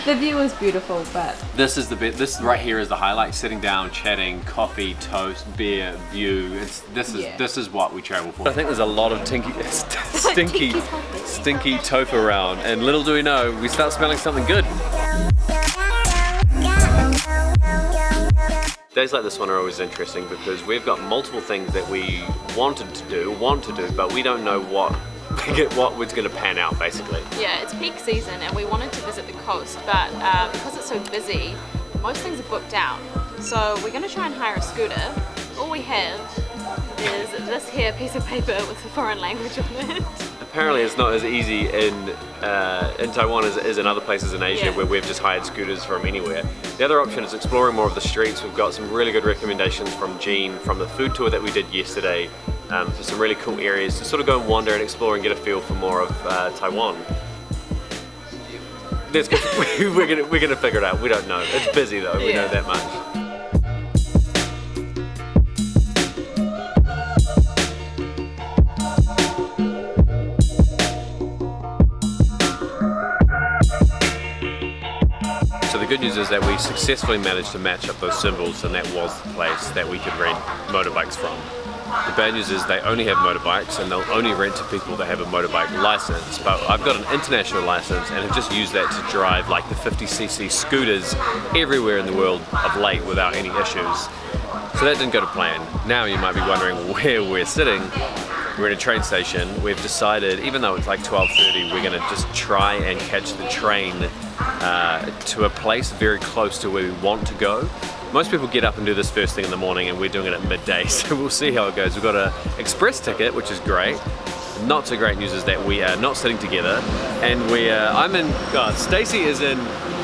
The view is beautiful, but this is the bit. This right here is the highlight. Sitting down, chatting, coffee, toast, beer, view. This is what we travel for. I think there's a lot of stinky tofu around, and little do we know, we start smelling something good. Days like this one are always interesting because we've got multiple things that we want to do, but we don't know what was going to pan out, basically. Yeah, it's peak season and we wanted to visit the coast, but because it's so busy, most things are booked out. So we're going to try and hire a scooter. All we have is this here piece of paper with a foreign language on it. Apparently it's not as easy in Taiwan as it is in other places in Asia, where we've just hired scooters from anywhere. The other option is exploring more of the streets. We've got some really good recommendations from Jean from the food tour that we did yesterday for some really cool areas to sort of go and wander and explore and get a feel for more of Taiwan. We're gonna figure it out. We don't know. It's busy though. We know that much. So the good news is that we successfully managed to match up those symbols, and that was the place that we could rent motorbikes from. The bad news is they only have motorbikes and they'll only rent to people that have a motorbike license, but I've got an international license and have just used that to drive like the 50cc scooters everywhere in the world of late without any issues. So that didn't go to plan. Now you might be wondering where we're sitting. We're in a train station. We've decided, even though it's like 12:30, we're gonna just try and catch the train to a place very close to where we want to go. Most people get up and do this first thing in the morning, and we're doing it at midday, so we'll see how it goes. We've got an express ticket, which is great. Not so great news is that we are not sitting together, and Stacey is in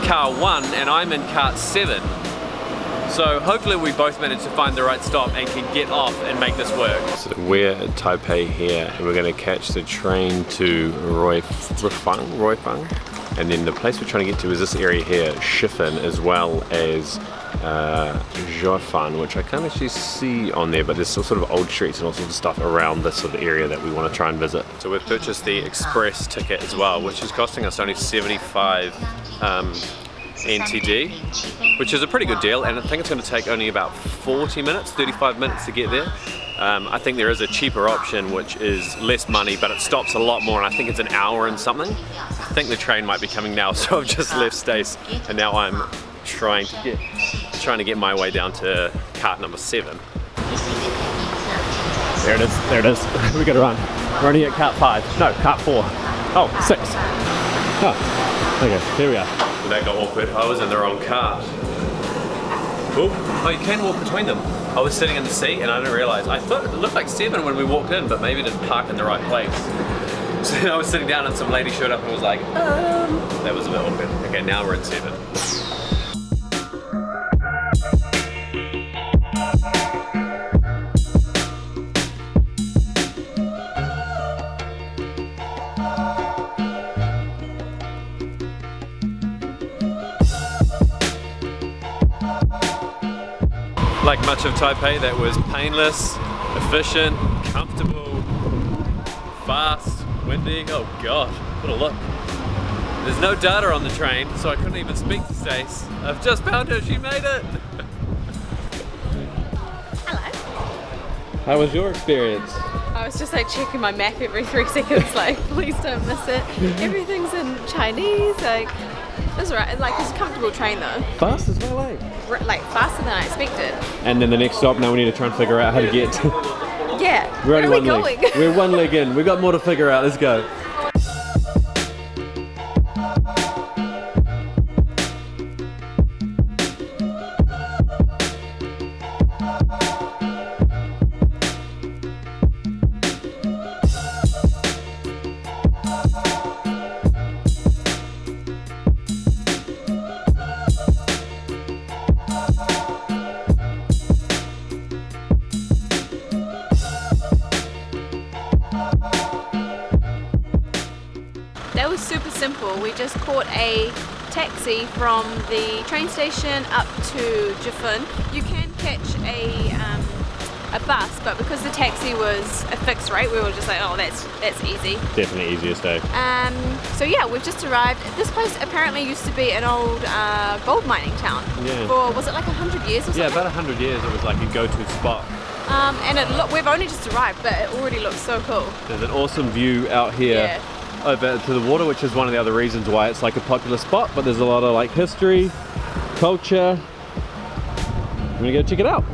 car 1 and I'm in car 7. So hopefully we both manage to find the right stop and can get off and make this work. So we're at Taipei here, and we're going to catch the train to Ruifang. And then the place we're trying to get to is this area here, Jiufen, as well as Juifen, which I can't actually see on there, but there's sort of old streets and all sorts of stuff around this sort of area that we want to try and visit. So we've purchased the express ticket as well, which is costing us only 75 NTD, which is a pretty good deal, and I think it's going to take only about 40 minutes, 35 minutes to get there. I think there is a cheaper option which is less money, but it stops a lot more, and I think it's an hour and something. I think the train might be coming now, so I've just left Stace, and now I'm trying to get my way down to cart number 7. There it is. We gotta run. We're only at cart 5. No, cart 4. Oh, 6. Oh, okay, here we are. So that got awkward. I was in the wrong cart. Oh, you can walk between them. I was sitting in the seat and I didn't realize. I thought it looked like 7 when we walked in, but maybe it didn't park in the right place. So then I was sitting down and some lady showed up and was like, That was a bit awkward. Okay, now we're in 7. Like much of Taipei, that was painless, efficient, comfortable, fast, windy. Oh God, what a look. There's no data on the train, so I couldn't even speak to Stace. I've just found her, she made it! Hello. How was your experience? I was just like checking my map every 3 seconds, like please don't miss it. Everything's in Chinese, like it was right. Like it's a comfortable train though. Fast as well, eh? Like faster than I expected. And then the next stop, now we need to try and figure out how to get. Yeah. We're only Where are we one going? leg. We're one leg in. We've got more to figure out. Let's go. That was super simple. We just caught a taxi from the train station up to Jiufen. You can catch a a bus, but because the taxi was a fixed rate, we were just like, oh, that's easy. Definitely easiest day. So yeah, we've just arrived. This place apparently used to be an old gold mining town. Yeah. For, was it like 100 years or something? Yeah, about 100 years it was like a go-to spot. And we've only just arrived, but it already looks so cool. There's an awesome view out here over to the water, which is one of the other reasons why it's like a popular spot, but there's a lot of like history, culture. I'm gonna go check it out.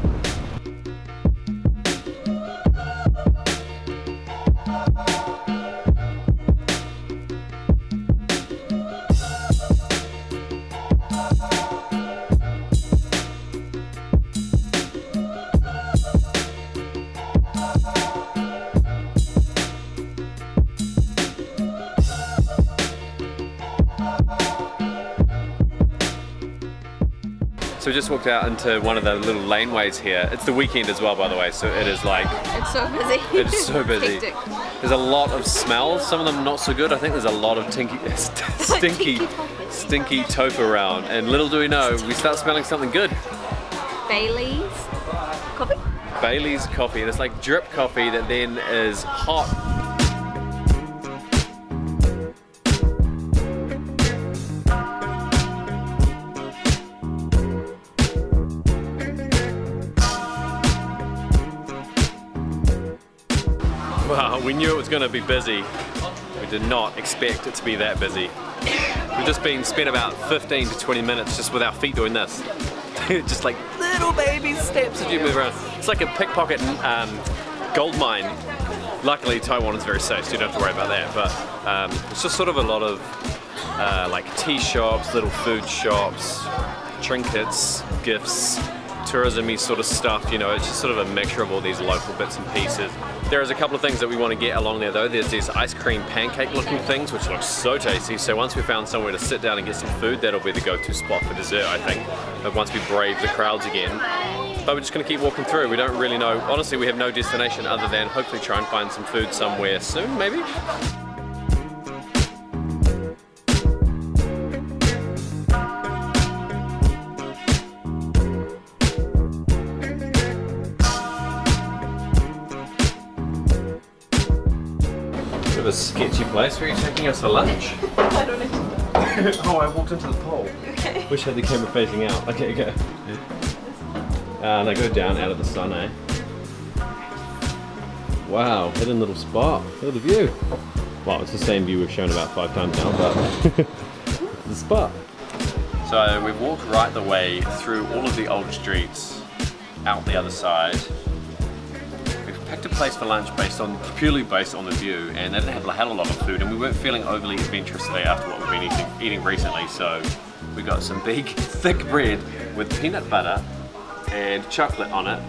So we just walked out into one of the little laneways here. It's the weekend as well, by the way, so it is like... It's so busy. It's so busy. Hectic. There's a lot of smells, some of them not so good. I think there's a lot of stinky tofu around. And little do we know, we start smelling something good. Bailey's coffee? Bailey's coffee, and it's like drip coffee that then is hot. Wow, we knew it was going to be busy. We did not expect it to be that busy. We've just spent about 15 to 20 minutes just with our feet doing this. Just like little baby steps as you move around. It's like a pickpocket gold mine. Luckily Taiwan is very safe, so you don't have to worry about that. But it's just sort of a lot of like tea shops, little food shops, trinkets, gifts, tourism-y sort of stuff, you know, it's just sort of a mixture of all these local bits and pieces. There's a couple of things that we want to get along there though. There's these ice cream pancake looking things which look so tasty, so once we found somewhere to sit down and get some food, that'll be the go-to spot for dessert, I think, but once we brave the crowds again. But we're just going to keep walking through. We don't really know, honestly we have no destination other than hopefully try and find some food somewhere soon, maybe? A sketchy place. Where are you taking us for lunch? I don't know. Oh, I walked into the pole. Okay. Wish I had the camera facing out. Okay, go. Now go down out of the sun, eh? Wow, hidden little spot. Look at the view. Well, it's the same view we've shown about 5 times now, but the spot. So we've walked right the way through all of the old streets, out the other side. Picked a place for lunch purely based on the view, and they didn't have a hell of a lot of food, and we weren't feeling overly adventurous today after what we've been eating recently, so we got some big thick bread with peanut butter and chocolate on it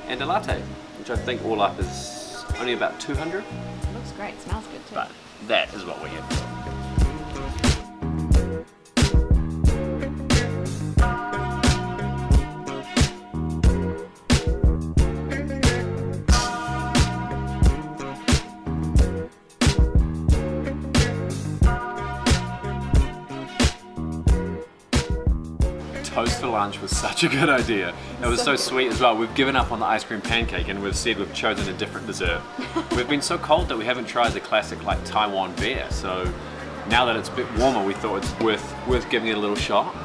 and a latte, which I think all up is only about 200. Looks great, smells good too. But that is what we're here for. Toast for lunch was such a good idea. It was so sweet as well. We've given up on the ice cream pancake and we've said we've chosen a different dessert. We've been so cold that we haven't tried the classic like Taiwan beer. So now that it's a bit warmer, we thought it's worth giving it a little shot. I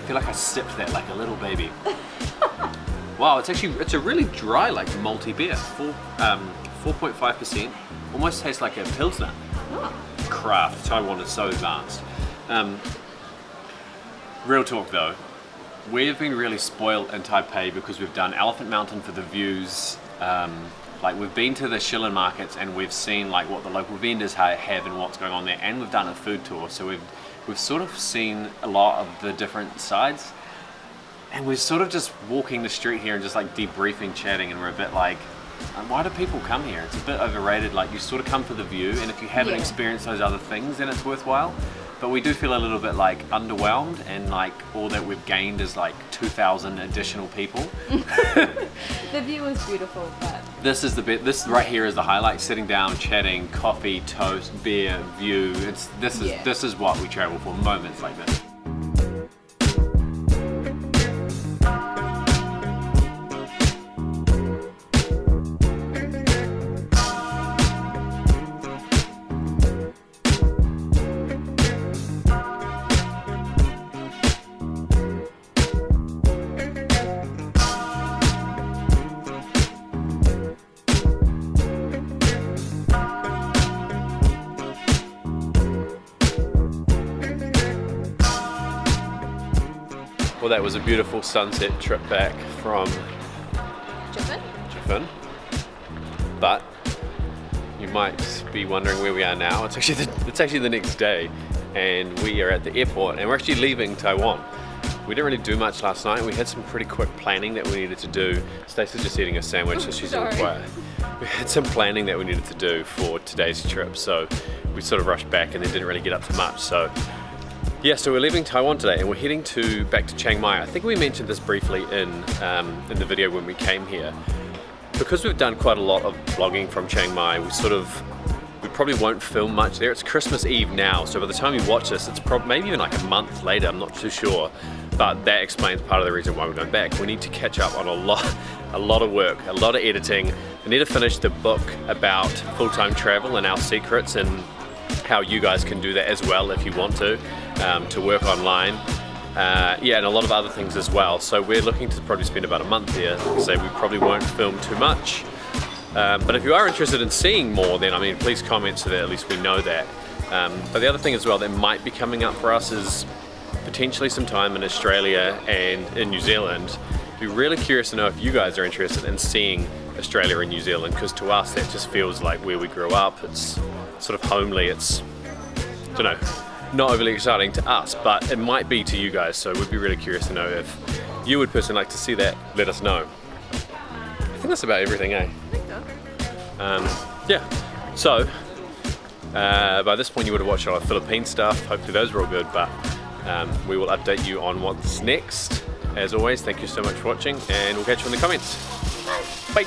feel like I sipped that like a little baby. Wow, it's a really dry like malty beer. 4.5%. Almost tastes like a Pilsner. Oh. Craft. Taiwan is so advanced. Real talk though, we've been really spoiled in Taipei because we've done Elephant Mountain for the views, like we've been to the shilling markets and we've seen like what the local vendors have and what's going on there, and we've done a food tour, so we've sort of seen a lot of the different sides, and we're sort of just walking the street here and just like debriefing, chatting, and we're a bit like, why do people come here? It's a bit overrated. Like you sort of come for the view, and if you haven't experienced those other things, then it's worthwhile. But we do feel a little bit like underwhelmed, and like all that we've gained is like 2,000 additional people. The view is beautiful, but this is the bit. This right here is the highlight: sitting down, chatting, coffee, toast, beer, view. This is what we travel for. Moments like this. Well, that was a beautiful sunset trip back from Jiufen. But you might be wondering where we are now. It's actually the next day, and we are at the airport, and we're actually leaving Taiwan. We didn't really do much last night. We had some pretty quick planning that we needed to do. Stacey's just eating a sandwich, so she's all quiet. We had some planning that we needed to do for today's trip, so we sort of rushed back and then didn't really get up to much. So yeah, so we're leaving Taiwan today, and we're heading back to Chiang Mai. I think we mentioned this briefly in the video when we came here. Because we've done quite a lot of vlogging from Chiang Mai, we probably won't film much there. It's Christmas Eve now, so by the time you watch this, it's maybe even like a month later, I'm not too sure. But that explains part of the reason why we're going back. We need to catch up on a lot of work, a lot of editing. I need to finish the book about full-time travel and our secrets, and how you guys can do that as well if you want to work online. Yeah, and a lot of other things as well. So we're looking to probably spend about a month here. So we probably won't film too much. But if you are interested in seeing more, then I mean, please comment so that at least we know that. But the other thing as well that might be coming up for us is potentially some time in Australia and in New Zealand. I'd be really curious to know if you guys are interested in seeing Australia and New Zealand, because to us that just feels like where we grew up. It's sort of homely. It's, I don't know, not overly exciting to us, but it might be to you guys. So we'd be really curious to know if you would personally like to see that. Let us know. I think that's about everything, eh? I think so. Yeah. So by this point you would have watched all our Philippine stuff. Hopefully those were all good, but we will update you on what's next. As always, thank you so much for watching, and we'll catch you in the comments. Bye.